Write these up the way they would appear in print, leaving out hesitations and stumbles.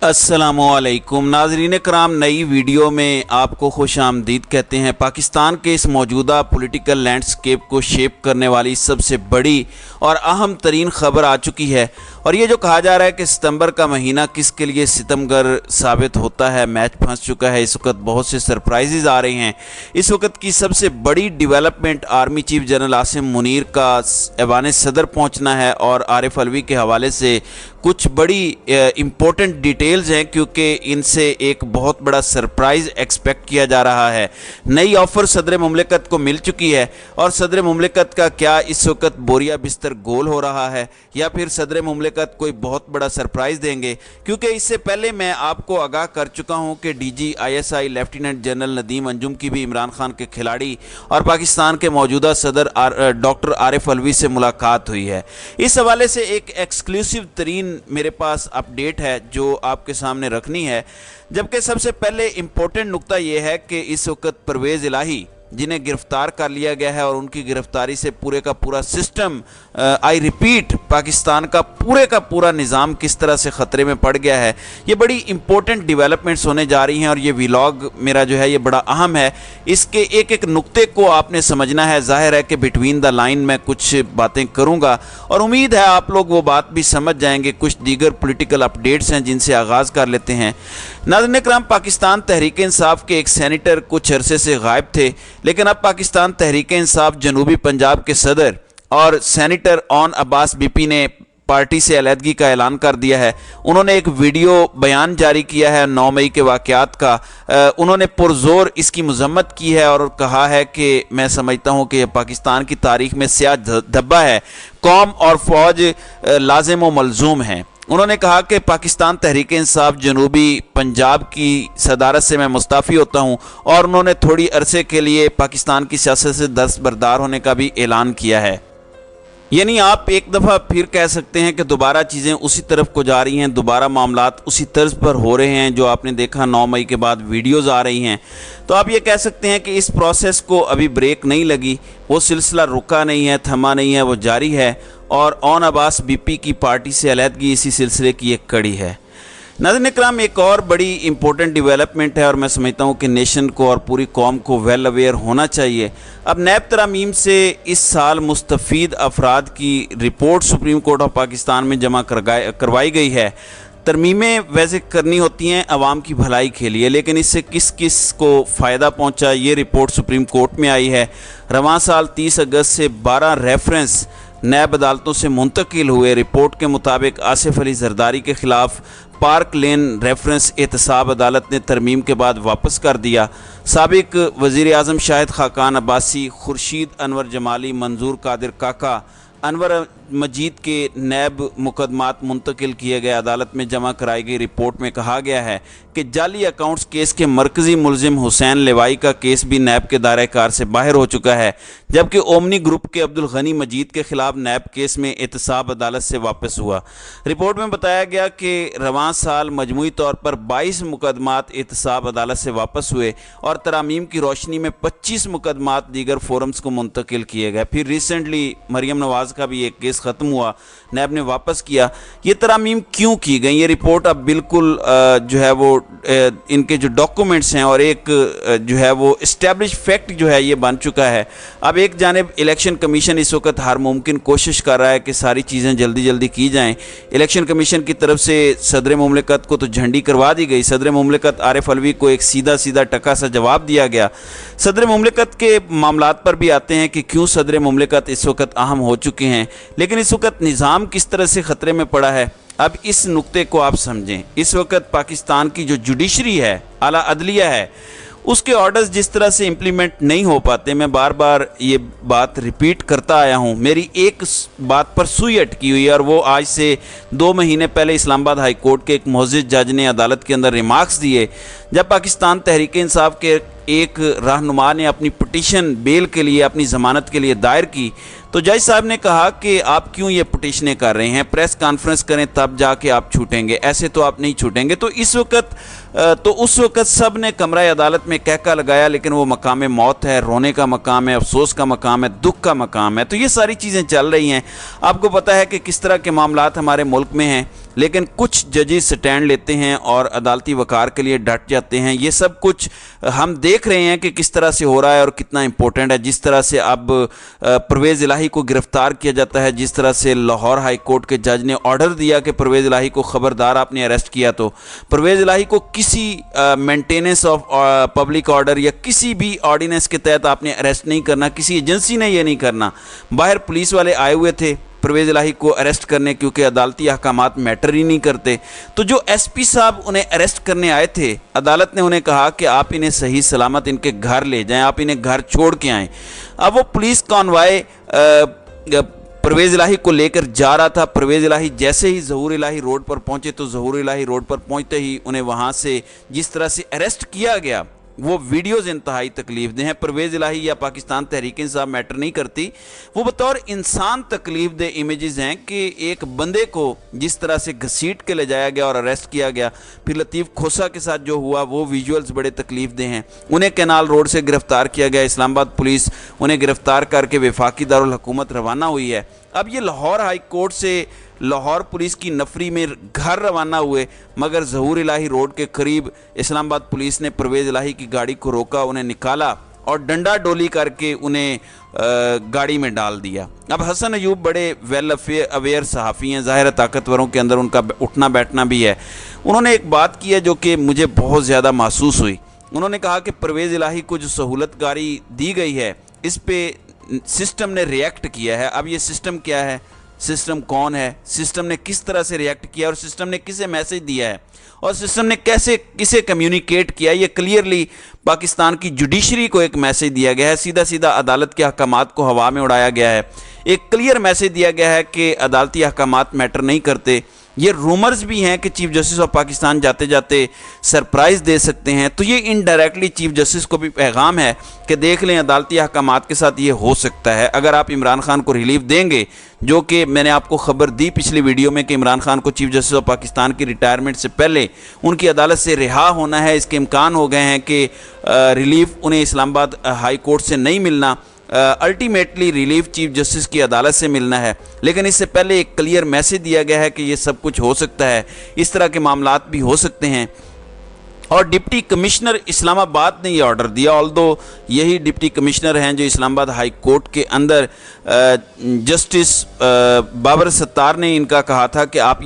अस्सलामुअलैकुम नाज़रीन कराम, नई वीडियो में आपको खुश आमदीद कहते हैं। पाकिस्तान के इस मौजूदा पॉलिटिकल लैंडस्केप को शेप करने वाली सबसे बड़ी और अहम तरीन ख़बर आ चुकी है, और ये जो कहा जा रहा है कि सितंबर का महीना किसके लिए सितमगर साबित होता है, मैच फंस चुका है। इस वक्त बहुत से सरप्राइजेज आ रहे हैं। इस वक्त की सबसे बड़ी development army chief general Asim Munir का ऐवान सदर पहुँचना है, और आरिफ अलवी के हवाले से कुछ बड़ी इम्पोर्टेंट डिटेल्स हैं, क्योंकि इनसे एक बहुत बड़ा सरप्राइज़ एक्सपेक्ट किया जा रहा है। नई ऑफ़र सदर मुमलिकत को मिल चुकी है, और सदर मुमलिकत का क्या इस वक्त बोरिया बिस्तर गोल हो रहा है, या फिर सदर मुमलिकत कोई बहुत बड़ा सरप्राइज़ देंगे। क्योंकि इससे पहले मैं आपको आगाह कर चुका हूं कि DGISI lieutenant general Nadeem Anjum की भी इमरान खान के खिलाड़ी और पाकिस्तान के मौजूदा सदर डॉक्टर आरिफ अलवी से मुलाकात हुई है। इस हवाले से एक एक्सक्लूसिव तरीन मेरे पास अपडेट है जो आपके सामने रखनी है। जबकि सबसे पहले इम्पोर्टेंट नुक्ता यह है कि इस वक्त परवेज़ इलाही जिन्हें गिरफ्तार कर लिया गया है, और उनकी गिरफ्तारी से पूरे का पूरा सिस्टम, आई रिपीट, पाकिस्तान का पूरा निज़ाम किस तरह से ख़तरे में पड़ गया है। ये बड़ी इंपॉर्टेंट डेवलपमेंट्स होने जा रही हैं, और ये व्लॉग मेरा जो है ये बड़ा अहम है। इसके एक एक नुक्ते को आपने समझना है। ज़ाहिर है कि बिटवीन द लाइन मैं कुछ बातें करूँगा, और उम्मीद है आप लोग वो बात भी समझ जाएंगे। कुछ दीगर पॉलिटिकल अपडेट्स हैं जिनसे आगाज़ कर लेते हैं। नाज़रीन कराम, पाकिस्तान तहरीक इंसाफ के एक सेनेटर कुछ अरसे से गायब थे, लेकिन अब पाकिस्तान तहरीक इंसाफ जनूबी पंजाब के सदर और सेनेटर ओन अब्बास बीपी ने पार्टी से अलहदगी का ऐलान कर दिया है। उन्होंने एक वीडियो बयान जारी किया है 9 मई के वाक़यात का। उन्होंने पुरजोर इसकी मज़म्मत की है और कहा है कि मैं समझता हूँ कि पाकिस्तान की तारीख में स्याह धब्बा है, कौम और फ़ौज लाजिम व मलजूम हैं। उन्होंने कहा कि पाकिस्तान तहरीक इंसाफ जनूबी पंजाब की सदारत से मैं मुस्ताफ़ी होता हूँ, और उन्होंने थोड़ी अरसे के लिए पाकिस्तान की सियासत से दस्तबरदार होने का भी ऐलान किया है। यानी आप एक दफ़ा फिर कह सकते हैं कि दोबारा चीज़ें उसी तरफ को जा रही हैं, दोबारा मामलात उसी तर्ज पर हो रहे हैं जो आपने देखा 9 मई के बाद वीडियोज़ आ रही हैं। तो आप ये कह सकते हैं कि इस प्रोसेस को अभी ब्रेक नहीं लगी, वो सिलसिला रुका नहीं है, थमा नहीं है, वो जारी है, और ओन अब्बास बीपी की पार्टी से अलहदगी इसी सिलसिले की एक कड़ी है। नाज़रीन कराम, एक और बड़ी इंपॉर्टेंट डेवलपमेंट है, और मैं समझता हूँ कि नेशन को और पूरी कौम को वेल अवेयर होना चाहिए। अब नैब तरामीम से इस साल मुस्तफ़ीद अफराद की report supreme court of Pakistan में जमा करवाई गई है। तरमीमें वैसे करनी होती हैं आवाम की भलाई के लिए, लेकिन इससे किस किस को फ़ायदा पहुँचा, ये रिपोर्ट सुप्रीम कोर्ट में आई है। रवां साल 30 अगस्त से 12 रेफरेंस नैब अदालतों से मुंतकिल हुए। रिपोर्ट के मुताबिक आसिफ अली जरदारी के ख़िलाफ़ पार्क लेन रेफरेंस एहतसाब अदालत ने तरमीम के बाद वापस कर दिया। साबिक वज़ीर आज़म शाहिद खाकान अब्बासी, खुर्शीद अनवर जमाली, मंजूर कादिर काका, अनवर मजीद के नैब मुकदमात मुंतकिल किए गए। अदालत में जमा कराई गई रिपोर्ट में कहा गया है कि जाली अकाउंट्स केस के मरकज़ी मुलजिम हुसैन लेवाई का केस भी नैब के दायरे कार से बाहर हो चुका है, जबकि ओमनी ग्रुप के अब्दुल गनी मजीद के खिलाफ नैब केस में एहतसाब अदालत से वापस हुआ। रिपोर्ट में बताया गया कि रवां साल मजमूई तौर पर 22 मुकदमात एहतसाब अदालत से वापस हुए, और तरामीम की रोशनी में 25 मुकदमात दीगर फोरम्स को मुंतकिल किए गए। फिर रिसेंटली मरियम नवाज़ का भी एक केस ख़त्म हुआ, नैब ने वापस किया। ये तरामीम क्यों की गई, ये रिपोर्ट अब बिल्कुल जो है वो इनके जो डॉक्यूमेंट्स हैं और एक जो है वो इस्टेब्लिश फैक्ट जो है ये बन चुका है। अब एक जानिब इलेक्शन कमीशन इस वक्त हर मुमकिन कोशिश कर रहा है कि सारी चीज़ें जल्दी जल्दी की जाएं। इलेक्शन कमीशन की तरफ से सदर मुमलिकत को तो झंडी करवा दी गई। सदर मुमलिकत आरिफ अलवी को एक सीधा टका सा जवाब दिया गया। सदर मुमलिकत के मामलात पर भी आते हैं कि क्यों सदर मुमलिकत इस वक्त अहम हो चुके हैं, लेकिन इस वक्त निज़ाम किस तरह से ख़तरे में पड़ा है। अब इस नुक्ते को आप समझें। इस वक्त पाकिस्तान की जो जुडिशरी है, आला अदलिया है, उसके ऑर्डर्स जिस तरह से इम्प्लीमेंट नहीं हो पाते, मैं बार बार ये बात रिपीट करता आया हूँ। मेरी एक बात पर सुई अटकी हुई है, और वो आज से 2 महीने पहले इस्लामाबाद हाई कोर्ट के एक मोअज़्ज़िज़ जज ने अदालत के अंदर रिमार्क्स दिए, जब पाकिस्तान तहरीक इंसाफ के एक रहनुमा ने अपनी पिटीशन बेल के लिए, अपनी ज़मानत के लिए दायर की, तो तो जज साहब ने कहा कि आप क्यों ये पिटीशनें कर रहे हैं, प्रेस कॉन्फ्रेंस करें तब जाके आप छूटेंगे, ऐसे तो आप नहीं छूटेंगे। तो उस वक्त सब ने कमरा अदालत में कहका लगाया, लेकिन वो मकाम मौत है, रोने का मकाम है, अफसोस का मकाम है, दुख का मकाम है। तो ये सारी चीज़ें चल रही हैं। आपको पता है कि किस तरह के मामलात हमारे मुल्क में हैं, लेकिन कुछ जजेस स्टैंड लेते हैं और अदालती वकार के लिए डट जाते हैं। ये सब कुछ हम देख रहे हैं कि किस तरह से हो रहा है और कितना इंपॉर्टेंट है। जिस तरह से अब परवेज़ इलाही को गिरफ्तार किया जाता है, जिस तरह से लाहौर हाई कोर्ट के जज ने ऑर्डर दिया कि परवेज़ इलाही को खबरदार आपने अरेस्ट किया, तो परवेज़ इलाही को किसी मेंटेनेंस ऑफ पब्लिक ऑर्डर या किसी भी ऑर्डिनेंस के तहत आपने अरेस्ट नहीं करना, किसी एजेंसी ने ये नहीं करना। बाहर पुलिस वाले आए हुए थे परवेज़ इलाही को अरेस्ट करने, क्योंकि अदालती अहकामात मैटर ही नहीं करते। तो जो एसपी साहब उन्हें अरेस्ट करने आए थे, अदालत ने उन्हें कहा कि आप इन्हें सही सलामत इनके घर ले जाएं, आप इन्हें घर छोड़ के आएँ। अब वो पुलिस कॉन्वॉय परवेज़ इलाही को लेकर जा रहा था। परवेज़ इलाही जैसे ही ज़हूर इलाही रोड पर पहुंचे, तो ज़हूर इलाही रोड पर पहुंचते ही उन्हें वहां से जिस तरह से अरेस्ट किया गया, वो वीडियोज़ इंतहाई तकलीफ दे हैं। परवेज़ इलाही या पाकिस्तान तहरीक इंसाफ मैटर नहीं करती, वो बतौर इंसान तकलीफ दे इमेजेस हैं कि एक बंदे को जिस तरह से घसीट के ले जाया गया और अरेस्ट किया गया। फिर लतीफ़ खोसा के साथ जो हुआ वो विजुअल्स बड़े तकलीफ दे हैं। उन्हें कैनाल रोड से गिरफ़्तार किया गया, इस्लामाबाद पुलिस उन्हें गिरफ़्तार करके वफाकी दारुल हुकूमत रवाना हुई है। अब ये लाहौर हाई कोर्ट से लाहौर पुलिस की नफरी में घर रवाना हुए, मगर ज़हूर इलाही रोड के करीब इस्लामाबाद पुलिस ने परवेज़ इलाही की गाड़ी को रोका, उन्हें निकाला और डंडा डोली करके उन्हें गाड़ी में डाल दिया। अब हसन अयूब बड़े वेल अवेयर सहाफ़ी हैं, ज़ाहिर ताकतवरों के अंदर उनका उठना बैठना भी है। उन्होंने एक बात की है जो कि मुझे बहुत ज़्यादा महसूस हुई। उन्होंने कहा कि परवेज़ इलाही को जो सहूलतकारी दी गई है, इस पर सिस्टम ने रिएक्ट किया है। अब ये सिस्टम क्या है, सिस्टम कौन है, सिस्टम ने किस तरह से रिएक्ट किया और सिस्टम ने किसे मैसेज दिया है और सिस्टम ने कैसे किसे कम्युनिकेट किया, ये क्लियरली पाकिस्तान की जुडिशरी को एक मैसेज दिया गया है। सीधा सीधा अदालत के अहकामात को हवा में उड़ाया गया है। एक क्लियर मैसेज दिया गया है कि अदालती अहकामात मैटर नहीं करते। ये रूमर्स भी हैं कि चीफ जस्टिस ऑफ पाकिस्तान जाते जाते सरप्राइज़ दे सकते हैं। तो ये इनडायरेक्टली चीफ जस्टिस को भी पैगाम है कि देख लें, अदालती अहकामात के साथ ये हो सकता है। अगर आप इमरान खान को रिलीफ देंगे, जो कि मैंने आपको खबर दी पिछली वीडियो में कि इमरान खान को चीफ जस्टिस ऑफ पाकिस्तान की रिटायरमेंट से पहले उनकी अदालत से रिहा होना है, इसके इम्कान हो गए हैं कि रिलीफ उन्हें इस्लामाबाद हाई कोर्ट से नहीं मिलना, अल्टीमेटली रिलीफ चीफ जस्टिस की अदालत से मिलना है। लेकिन इससे पहले एक क्लियर मैसेज दिया गया है कि ये सब कुछ हो सकता है, इस तरह के मामलात भी हो सकते हैं। और डिप्टी कमिश्नर इस्लामाबाद ने ये ऑर्डर दिया, ऑल्दो यही डिप्टी कमिश्नर हैं जो इस्लामाबाद हाई कोर्ट के अंदर जस्टिस बाबर सत्तार ने इनका कहा था कि आप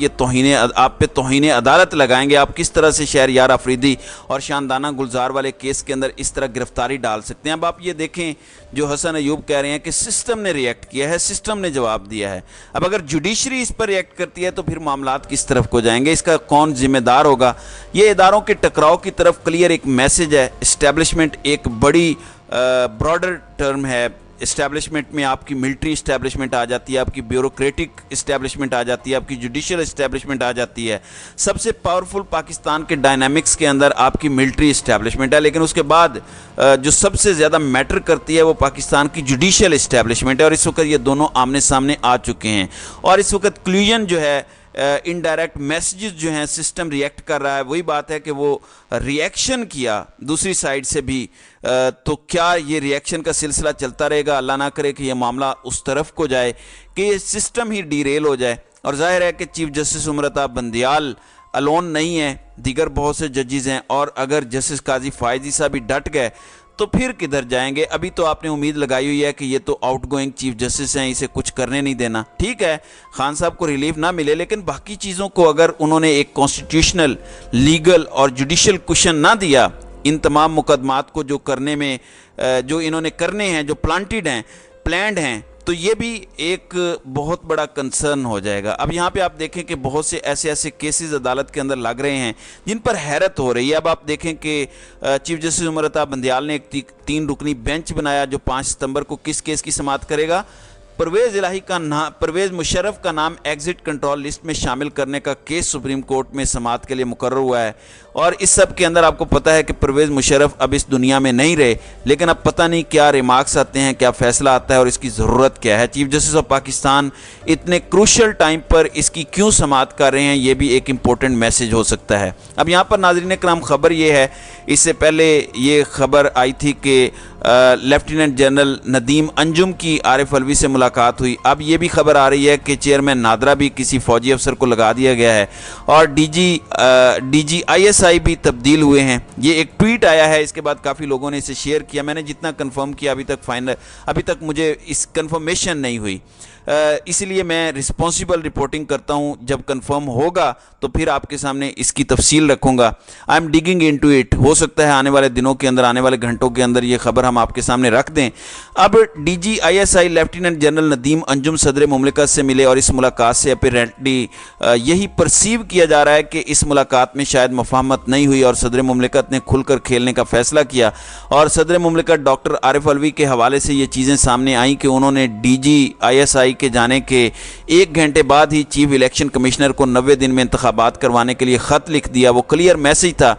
पे तौहीन अदालत लगाएंगे, आप किस तरह से शहरयार अफरीदी और शानदाना गुलजार वाले केस के अंदर इस तरह गिरफ्तारी डाल सकते हैं। अब आप ये देखें, जो हसन अयूब कह रहे हैं कि सिस्टम ने रिएक्ट किया है, सिस्टम ने जवाब दिया है। अब अगर जुडिशरी इस पर रिएक्ट करती है तो फिर मामलात किस तरफ को जाएंगे, इसका कौन जिम्मेदार होगा। ये इदारों के टकराव की तरफ क्लियर एक मैसेज है। इस्टेब्लिशमेंट एक बड़ी ब्रॉडर टर्म है। इस्टेब्लिशमेंट में आपकी मिलिट्री इस्टेब्लिशमेंट आ जाती है, आपकी ब्यूरोक्रेटिक इस्टेब्लिशमेंट आ जाती है, आपकी जुडिशियल इस्टेब्लिशमेंट आ जाती है। सबसे पावरफुल पाकिस्तान के डायनामिक्स के अंदर आपकी मिलिट्री इस्टेब्लिशमेंट है, लेकिन उसके बाद जो सबसे ज़्यादा मैटर करती है वो पाकिस्तान की जुडिशियल इस्टेब्लिशमेंट है। और इस वक्त ये दोनों आमने सामने आ चुके हैं और इस वक्त क्लूजन जो है, इनडायरेक्ट मैसेजेस जो हैं, सिस्टम रिएक्ट कर रहा है। वही बात है कि वो रिएक्शन किया दूसरी साइड से भी, तो क्या ये रिएक्शन का सिलसिला चलता रहेगा? अल्लाह ना करे कि ये मामला उस तरफ को जाए कि ये सिस्टम ही डीरेल हो जाए। और जाहिर है कि chief justice Umar Ata Bandial alone नहीं है, दीगर बहुत से जजेस हैं। और अगर जस्टिस काजी फायजी साहब भी डट गए तो फिर किधर जाएंगे? अभी तो आपने उम्मीद लगाई हुई है कि ये तो आउटगोइंग चीफ जस्टिस हैं, इसे कुछ करने नहीं देना। ठीक है, खान साहब को रिलीफ ना मिले, लेकिन बाकी चीज़ों को अगर उन्होंने एक कॉन्स्टिट्यूशनल, लीगल और जुडिशियल क्वेश्चन ना दिया, इन तमाम मुकदमात को जो करने में जो इन्होंने करने हैं, जो प्लान्ड हैं, तो ये भी एक बहुत बड़ा कंसर्न हो जाएगा। अब यहाँ पे आप देखें कि बहुत से ऐसे केसेस अदालत के अंदर लग रहे हैं जिन पर हैरत हो रही है। अब आप देखें कि चीफ जस्टिस उमर अता बंदियाल ने एक 3 रुकनी बेंच बनाया जो 5 सितंबर को किस केस की समाअत करेगा? परवेज़ मुशर्रफ का नाम एग्जिट कंट्रोल लिस्ट में शामिल करने का केस सुप्रीम कोर्ट में समाअत के लिए मुकर्रर हुआ है। और इस सब के अंदर आपको पता है कि परवेज़ मुशर्रफ अब इस दुनिया में नहीं रहे, लेकिन अब पता नहीं क्या रिमार्क्स आते हैं, क्या फ़ैसला आता है और इसकी ज़रूरत क्या है। चीफ जस्टिस ऑफ पाकिस्तान इतने क्रूशल टाइम पर इसकी क्यों समाअत कर रहे हैं, ये भी एक इम्पोर्टेंट मैसेज हो सकता है। अब यहाँ पर नाज़रीन कराम खबर ये है, इससे पहले ये खबर आई थी कि लेफ्टिनेंट जनरल नदीम अंजुम की आरिफ अलवी से मुलाकात हुई। अब ये भी खबर आ रही है कि चेयरमैन नादरा भी किसी फ़ौजी अफसर को लगा दिया गया है और डीजी ISI भी तब्दील हुए हैं। ये एक ट्वीट आया है, इसके बाद काफ़ी लोगों ने इसे शेयर किया। मैंने जितना कंफर्म किया अभी तक मुझे इस कंफर्मेशन नहीं हुई, इसलिए मैं रिस्पॉन्सिबल रिपोर्टिंग करता हूं। जब कंफर्म होगा तो फिर आपके सामने इसकी तफसील रखूंगा। I am digging into it. हो सकता है आने वाले दिनों के अंदर, आने वाले घंटों के अंदर ये खबर हम आपके सामने रख दें। अब DG ISI lieutenant general Nadeem Anjum सदर मुमलिकत से मिले और इस मुलाकात से अपेरेंटली यही परसीव किया जा रहा है कि इस मुलाकात में शायद मुफाहमत नहीं हुई और सदर मुमलिकत ने खुलकर खेलने का फैसला किया। और सदर मुमलिकत डॉक्टर आरिफ अलवी के हवाले से ये चीज़ें सामने आई कि उन्होंने DG ISI के जाने के 1 घंटे बाद ही चीफ इलेक्शन कमिश्नर को 90 दिन में इंतखाबात करवाने के लिए ख़त लिख दिया। वो क्लियर मैसेज था।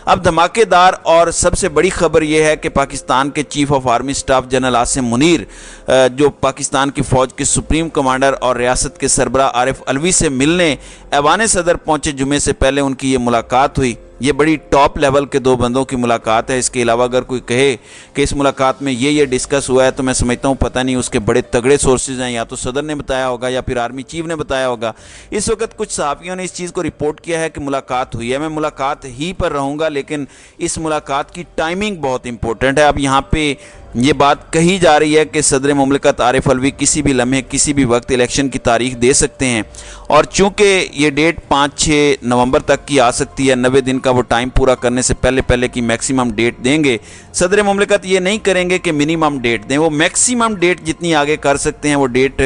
अब धमाकेदार और सबसे बड़ी खबर यह है कि पाकिस्तान के chief of army staff general Asim Munir, जो पाकिस्तान की फ़ौज के सुप्रीम कमांडर और रियासत के सरबराह आरिफ अलवी से मिलने ऐवान सदर पहुंचे, जुमे से पहले उनकी ये मुलाकात हुई। ये बड़ी टॉप लेवल के 2 बंदों की मुलाकात है। इसके अलावा अगर कोई कहे कि इस मुलाकात में ये डिस्कस हुआ है तो मैं समझता हूँ पता नहीं उसके बड़े तगड़े सोर्सेज हैं, या तो सदर ने बताया होगा या फिर आर्मी चीफ ने बताया होगा। इस वक्त कुछ सहाफ़ियों ने इस चीज़ को रिपोर्ट किया है कि मुलाकात हुई है। मैं मुलाकात ही पर रहूँगा, लेकिन इस मुलाकात की टाइमिंग बहुत इंपॉर्टेंट है। अब यहाँ पे ये बात कही जा रही है कि सदर मुमलिकत आरिफ अलवी किसी भी लम्हे किसी भी वक्त इलेक्शन की तारीख दे सकते हैं, और चूँकि ये डेट 5-6 नवंबर तक की आ सकती है, 90 दिन का वो टाइम पूरा करने से पहले की मैक्सिमम डेट देंगे। सदर मुमलिकत ये नहीं करेंगे कि मिनिमम डेट दें, वो मैक्सिमम डेट जितनी आगे कर सकते हैं वो डेट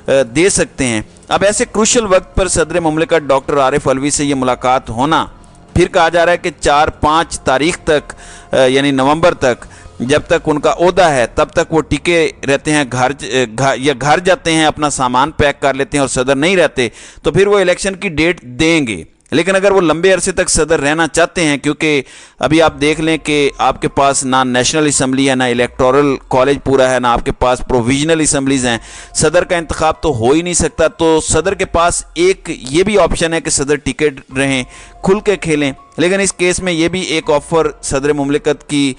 दे सकते हैं। अब ऐसे क्रूशल वक्त पर सदर मुमलिकत डॉक्टर आरिफ अलवी से ये मुलाकात होना, फिर कहा जा रहा है कि 4-5 तारीख तक यानी नवंबर तक, जब तक उनका ओहदा है तब तक वो टिके रहते हैं घर जाते हैं, अपना सामान पैक कर लेते हैं और सदर नहीं रहते तो फिर वो इलेक्शन की डेट देंगे। लेकिन अगर वो लंबे अरसे तक सदर रहना चाहते हैं, क्योंकि अभी आप देख लें कि आपके पास ना नेशनल असम्बली है, ना इलेक्टोरल कॉलेज पूरा है, ना आपके पास प्रोविजनल असम्बलीज़ हैं, सदर का इंतखाब तो हो ही नहीं सकता। तो सदर के पास एक ये भी ऑप्शन है कि सदर टिकट रहें, खुल के खेलें। लेकिन इस केस में ये भी एक ऑफ़र सदर मुमलिकत की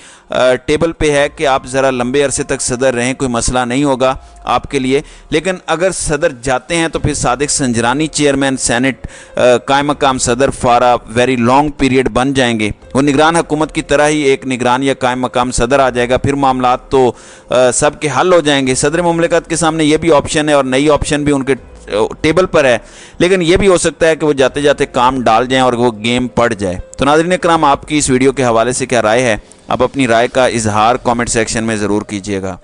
टेबल पे है कि आप ज़रा लंबे अरसे तक सदर रहें, कोई मसला नहीं होगा आपके लिए। लेकिन अगर सदर जाते हैं तो फिर सादिक संजरानी चेयरमैन सेनेट कायम मकाम सदर for a very long period बन जाएंगे। वो निगरान हुकूमत की तरह ही एक निगरान या कायम मकाम सदर आ जाएगा, फिर मामलात तो सब के हल हो जाएंगे। सदर मुमलिकत के सामने ये भी ऑप्शन है और नई ऑप्शन भी उनके टेबल पर है, लेकिन ये भी हो सकता है कि वो जाते जाते काम डाल जाएं और वो गेम पड़ जाए। तो नाज़रीन कराम, आपकी इस वीडियो के हवाले से क्या राय है? आप अपनी राय का इजहार कमेंट सेक्शन में ज़रूर कीजिएगा।